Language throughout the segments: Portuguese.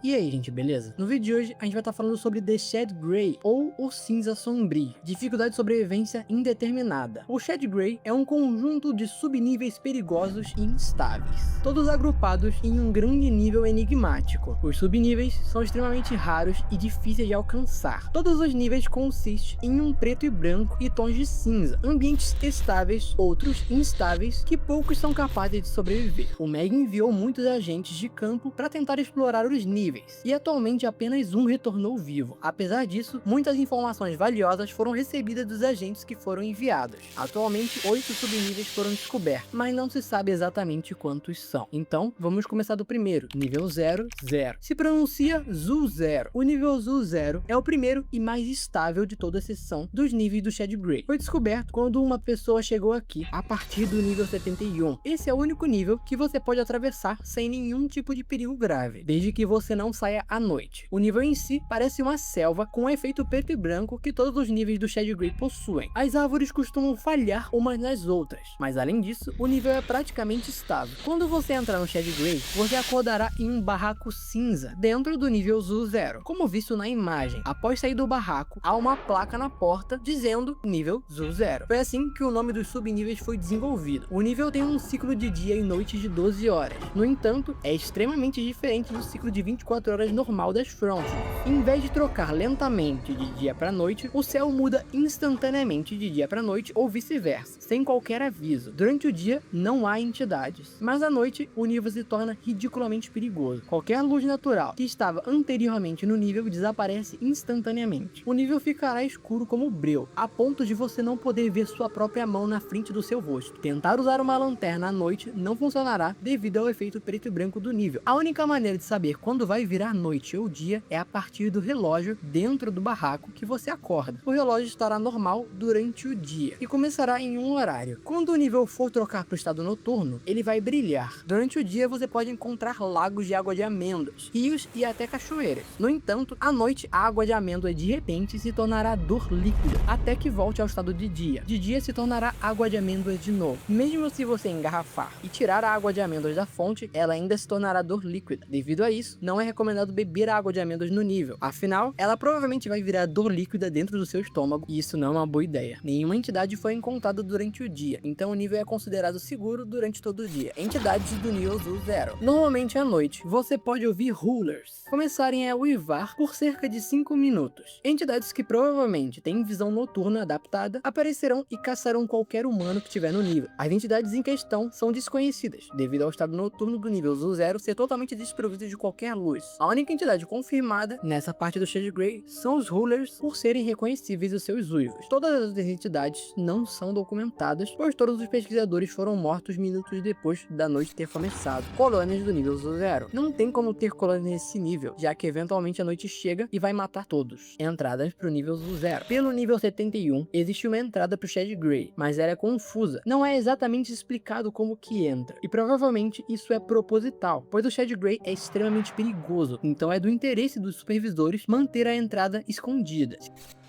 E aí, gente, beleza? No vídeo de hoje a gente vai estar falando sobre The Shade Grey, ou o Cinza Sombrio, dificuldade de sobrevivência indeterminada. O Shade Grey é um conjunto de subníveis perigosos e instáveis, todos agrupados em um grande nível enigmático. Os subníveis são extremamente raros e difíceis de alcançar. Todos os níveis consistem em um preto e branco e tons de cinza, ambientes estáveis, outros instáveis, que poucos são capazes de sobreviver. O Meg enviou muitos agentes de campo para tentar explorar os níveis, e atualmente apenas um retornou vivo. Apesar disso, muitas informações valiosas foram recebidas dos agentes que foram enviados. Atualmente, 8 subníveis foram descobertos, mas não se sabe exatamente quantos são. Então, vamos começar do primeiro, nível 0, 0. Se pronuncia Zul 0. O nível Zul 0 é o primeiro e mais estável de toda a seção dos níveis do Shade Grey. Foi descoberto quando uma pessoa chegou aqui, a partir do nível 71. Esse é o único nível que você pode atravessar sem nenhum tipo de perigo grave, desde que você não saia à noite. O nível em si parece uma selva com um efeito preto e branco que todos os níveis do Shade Grey possuem. As árvores costumam falhar umas nas outras, mas além disso, o nível é praticamente estável. Quando você entrar no Shade Grey, você acordará em um barraco cinza dentro do nível Zul 0, como visto na imagem. Após sair do barraco, há uma placa na porta dizendo nível Zul 0. Foi assim que o nome dos subníveis foi desenvolvido. O nível tem um ciclo de dia e noite de 12 horas. No entanto, é extremamente diferente do ciclo de 24 horas normal das Frontiers. Em vez de trocar lentamente de dia para noite, o céu muda instantaneamente de dia para noite ou vice-versa, sem qualquer aviso. Durante o dia não há entidades, mas à noite o nível se torna ridiculamente perigoso. Qualquer luz natural que estava anteriormente no nível desaparece instantaneamente. O nível ficará escuro como breu, a ponto de você não poder ver sua própria mão na frente do seu rosto. Tentar usar uma lanterna à noite não funcionará devido ao efeito preto e branco do nível. A única maneira de saber quando vai virar noite ou dia é a partir do relógio dentro do barraco que você acorda. O relógio estará normal durante o dia e começará em um horário. Quando o nível for trocar para o estado noturno, ele vai brilhar. Durante o dia você pode encontrar lagos de água de amêndoas, rios e até cachoeiras. No entanto, à noite a água de amêndoa de repente se tornará dor líquida, até que volte ao estado de dia. De dia se tornará água de amêndoas de novo. Mesmo se você engarrafar e tirar a água de amêndoas da fonte, ela ainda se tornará dor líquida. Devido a isso, não é recomendado beber a água de amêndoas no nível, afinal, ela provavelmente vai virar dor líquida dentro do seu estômago, e isso não é uma boa ideia. Nenhuma entidade foi encontrada durante o dia, então o nível é considerado seguro durante todo o dia. Entidades do nível Zul 0. Normalmente à noite, você pode ouvir rulers começarem a uivar por cerca de 5 minutos. Entidades que provavelmente têm visão noturna adaptada aparecerão e caçarão qualquer humano que estiver no nível. As entidades em questão são desconhecidas, devido ao estado noturno do nível Zul 0 ser totalmente desprovido de qualquer luz. A única entidade confirmada nessa parte do Shade Grey são os rulers, por serem reconhecíveis os seus uivos. Todas as outras entidades não são documentadas, pois todos os pesquisadores foram mortos minutos depois da noite ter começado. Colônias do nível Zul 0. Não tem como ter colônias nesse nível, já que eventualmente a noite chega e vai matar todos. Entradas para o nível Zul 0. Pelo nível 71, existe uma entrada para o Shade Grey, mas ela é confusa. Não é exatamente explicado como que entra, e provavelmente isso é proposital, pois o Shade Grey é extremamente perigoso, então é do interesse dos supervisores manter a entrada escondida.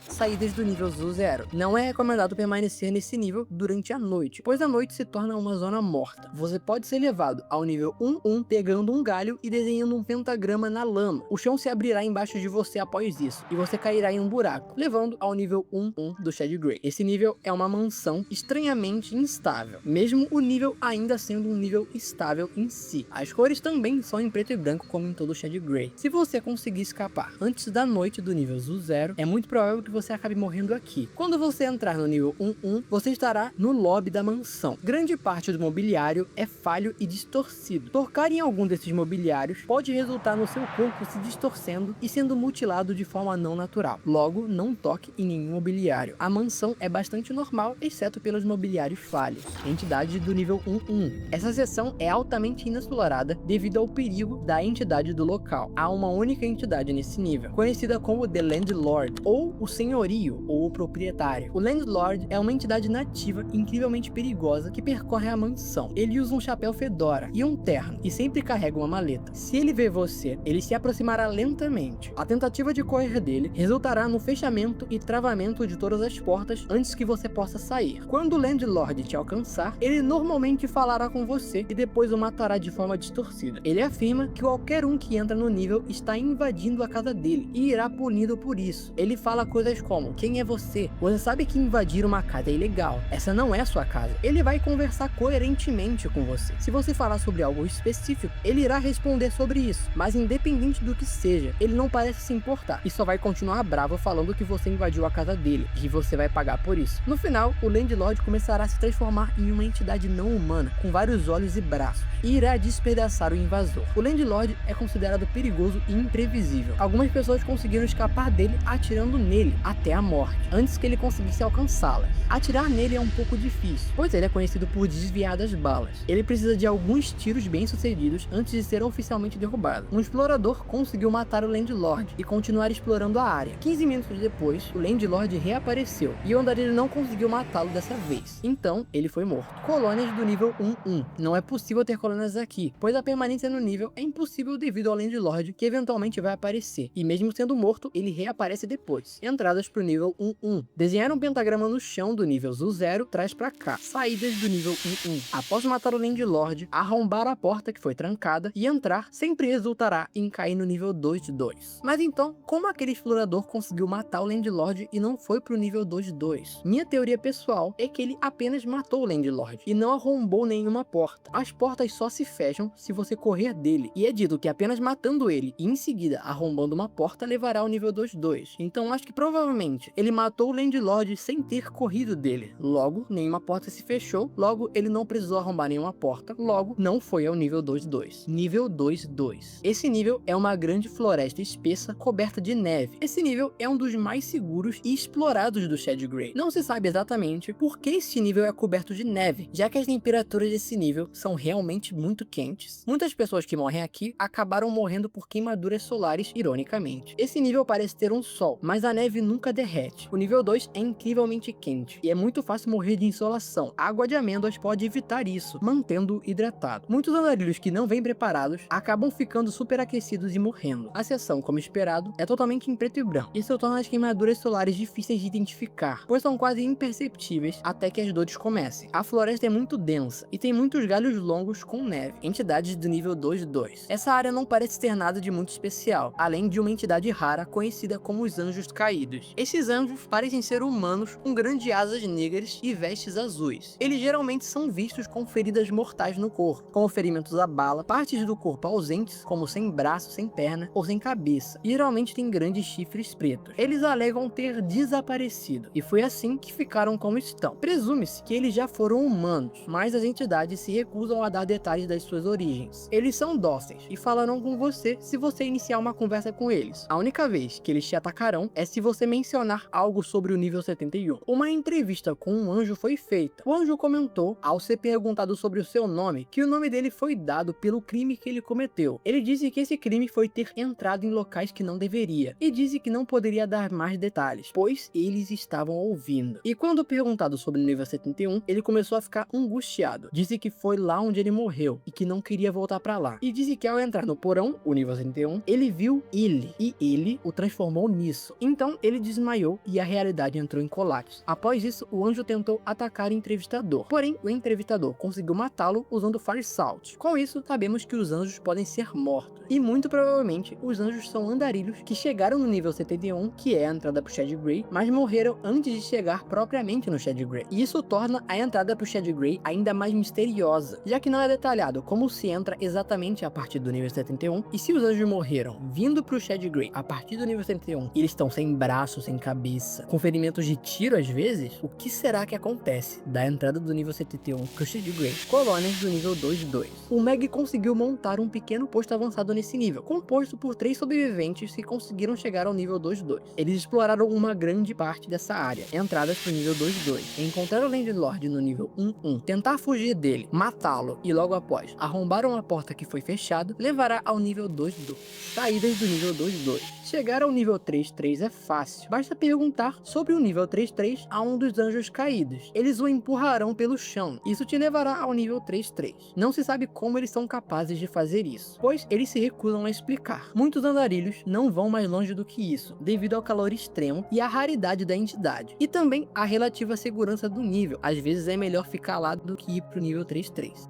Saídas do nível Zul 0. Não é recomendado permanecer nesse nível durante a noite, pois a noite se torna uma zona morta. Você pode ser levado ao nível 11 pegando um galho e desenhando um pentagrama na lama. O chão se abrirá embaixo de você após isso, e você cairá em um buraco, levando ao nível 11 do Shade Grey. Esse nível é uma mansão estranhamente instável, mesmo o nível ainda sendo um nível estável em si. As cores também são em preto e branco como em todo o Shade Grey. Se você conseguir escapar antes da noite do nível Zul 0, é muito provável que você acabe morrendo aqui. Quando você entrar no nível 11, você estará no lobby da mansão. Grande parte do mobiliário é falho e distorcido. Tocar em algum desses mobiliários pode resultar no seu corpo se distorcendo e sendo mutilado de forma não natural. Logo, não toque em nenhum mobiliário. A mansão é bastante normal, exceto pelos mobiliários falhos. Entidade do nível 11. Essa seção é altamente inexplorada devido ao perigo da entidade do local. Há uma única entidade nesse nível, conhecida como The Landlord, ou o senhorio ou o proprietário. O Landlord é uma entidade nativa incrivelmente perigosa que percorre a mansão. Ele usa um chapéu fedora e um terno e sempre carrega uma maleta. Se ele vê você, ele se aproximará lentamente. A tentativa de correr dele resultará no fechamento e travamento de todas as portas antes que você possa sair. Quando o Landlord te alcançar, ele normalmente falará com você e depois o matará de forma distorcida. Ele afirma que qualquer um que entra no nível está invadindo a casa dele e irá punido por isso. Ele fala coisas como: quem é você? Você sabe que invadir uma casa é ilegal. Essa não é sua casa. Ele vai conversar coerentemente com você. Se você falar sobre algo específico, ele irá responder sobre isso, mas independente do que seja, ele não parece se importar e só vai continuar bravo falando que você invadiu a casa dele e que você vai pagar por isso. No final, o Landlord começará a se transformar em uma entidade não humana, com vários olhos e braços, e irá despedaçar o invasor. O Landlord é considerado perigoso e imprevisível. Algumas pessoas conseguiram escapar dele atirando nele até a morte, antes que ele conseguisse alcançá-las. Atirar nele é um pouco difícil, pois ele é conhecido por desviar das balas. Ele precisa de alguns tiros bem-sucedidos antes de ser oficialmente derrubado. Um explorador conseguiu matar o Landlord e continuar explorando a área. 15 minutos depois, o Landlord reapareceu e o andarilho não conseguiu matá-lo dessa vez. Então, ele foi morto. Colônias do nível 1-1. Não é possível ter colônias aqui, pois a permanência no nível é impossível devido ao Landlord, que eventualmente vai aparecer. E mesmo sendo morto, ele reaparece depois. Entradas pro nível 1-1. Desenhar um pentagrama no chão do nível 0 traz pra cá. Saídas do nível 1-1. Após matar o Landlord, arrombar a porta que foi trancada e entrar sempre resultará em cair no nível 2-2. Mas então, como aquele explorador conseguiu matar o Landlord e não foi pro nível 2-2? Minha teoria pessoal é que ele apenas matou o Landlord e não arrombou nenhuma porta. As portas só se fecham se você correr dele, e é dito que apenas matando ele e em seguida arrombando uma porta levará ao nível 2-2. Então acho que provavelmente ele matou o Landlord sem ter corrido dele. Logo, nenhuma porta se fechou, logo ele não precisou arrombar nenhuma porta, logo não foi ao nível 2-2. Nível 2-2. Esse nível é uma grande floresta espessa coberta de neve. Esse nível é um dos mais seguros e explorados do Shad Grey. Não se sabe exatamente por que este nível é coberto de neve, já que as temperaturas desse nível são realmente muito quentes. Muitas pessoas que morrem aqui acabaram morrendo por queimaduras solares, ironicamente. Esse nível parece ter um sol, mas a neve nunca derrete. O nível 2 é incrivelmente quente e é muito fácil morrer de insolação. A água de amêndoas pode evitar isso, mantendo-o hidratado. Muitos andarilhos que não vêm preparados acabam ficando superaquecidos e morrendo. A seção, como esperado, é totalmente em preto e branco. Isso torna as queimaduras solares difíceis de identificar, pois são quase imperceptíveis até que as dores comecem. A floresta é muito densa e tem muitos galhos longos com neve, entidades do nível 2-2. Essa área não parece ter nada de muito especial, além de uma entidade rara conhecida como os Anjos Caídos. Esses anjos parecem ser humanos com grandes asas negras e vestes azuis. Eles geralmente são vistos com feridas mortais no corpo, como ferimentos à bala, partes do corpo ausentes, como sem braço, sem perna ou sem cabeça, e geralmente têm grandes chifres pretos. Eles alegam ter desaparecido, e foi assim que ficaram como estão. Presume-se que eles já foram humanos, mas as entidades se recusam a dar detalhes das suas origens. Eles são dóceis e falarão com você se você iniciar uma conversa com eles. A única vez que eles te atacarão é se você mencionar algo sobre o nível 71. Uma entrevista com um anjo foi feita. O anjo comentou, ao ser perguntado sobre o seu nome, que o nome dele foi dado pelo crime que ele cometeu. Ele disse que esse crime foi ter entrado em locais que não deveria, e disse que não poderia dar mais detalhes, pois eles estavam ouvindo. E quando perguntado sobre o nível 71, ele começou a ficar angustiado. Disse que foi lá onde ele morreu e que não queria voltar pra lá. E disse que ao entrar no porão, o nível 71, ele viu ele, e ele o transformou nisso. Então ele desmaiou e a realidade entrou em colapso. Após isso, o anjo tentou atacar o entrevistador, porém o entrevistador conseguiu matá-lo usando Fire Salt. Com isso, sabemos que os anjos podem ser mortos, e muito provavelmente os anjos são andarilhos que chegaram no nível 71, que é a entrada pro Shad Grey, mas morreram antes de chegar propriamente no Shad Grey. E isso torna a entrada pro Shad Grey ainda mais misteriosa, já que não é detalhado como se entra exatamente a partir do nível 71, e se os anjos morreram vindo pro Shad Grey a partir do nível 71, e eles estão sem braço, sem cabeça, com ferimentos de tiro às vezes, o que será que acontece da entrada do nível 71 pro Shad Grey? Colônias do nível 2-2. O Meg conseguiu montar um pequeno posto avançado nesse nível, composto por 3 sobreviventes que conseguiram chegar ao nível 2-2. Eles exploraram uma grande parte dessa área, entradas pro nível 2-2, encontraram o Landlord no nível 1-1, tentar fugir dele, matá-lo e logo após arrombar uma porta que foi fechada, levará ao nível 2-2. Saídas do nível 2-2. chegar ao nível 3-3 é fácil, basta perguntar sobre o nível 3-3 a um dos anjos caídos. Eles o empurrarão pelo chão, isso te levará ao nível 3-3. Não se sabe como eles são capazes de fazer isso, pois eles se recusam a explicar. Muitos andarilhos não vão mais longe do que isso, devido ao calor extremo e à raridade da entidade, e também à relativa segurança do nível. Às vezes é melhor ficar lá do que ir pro nível 3-3.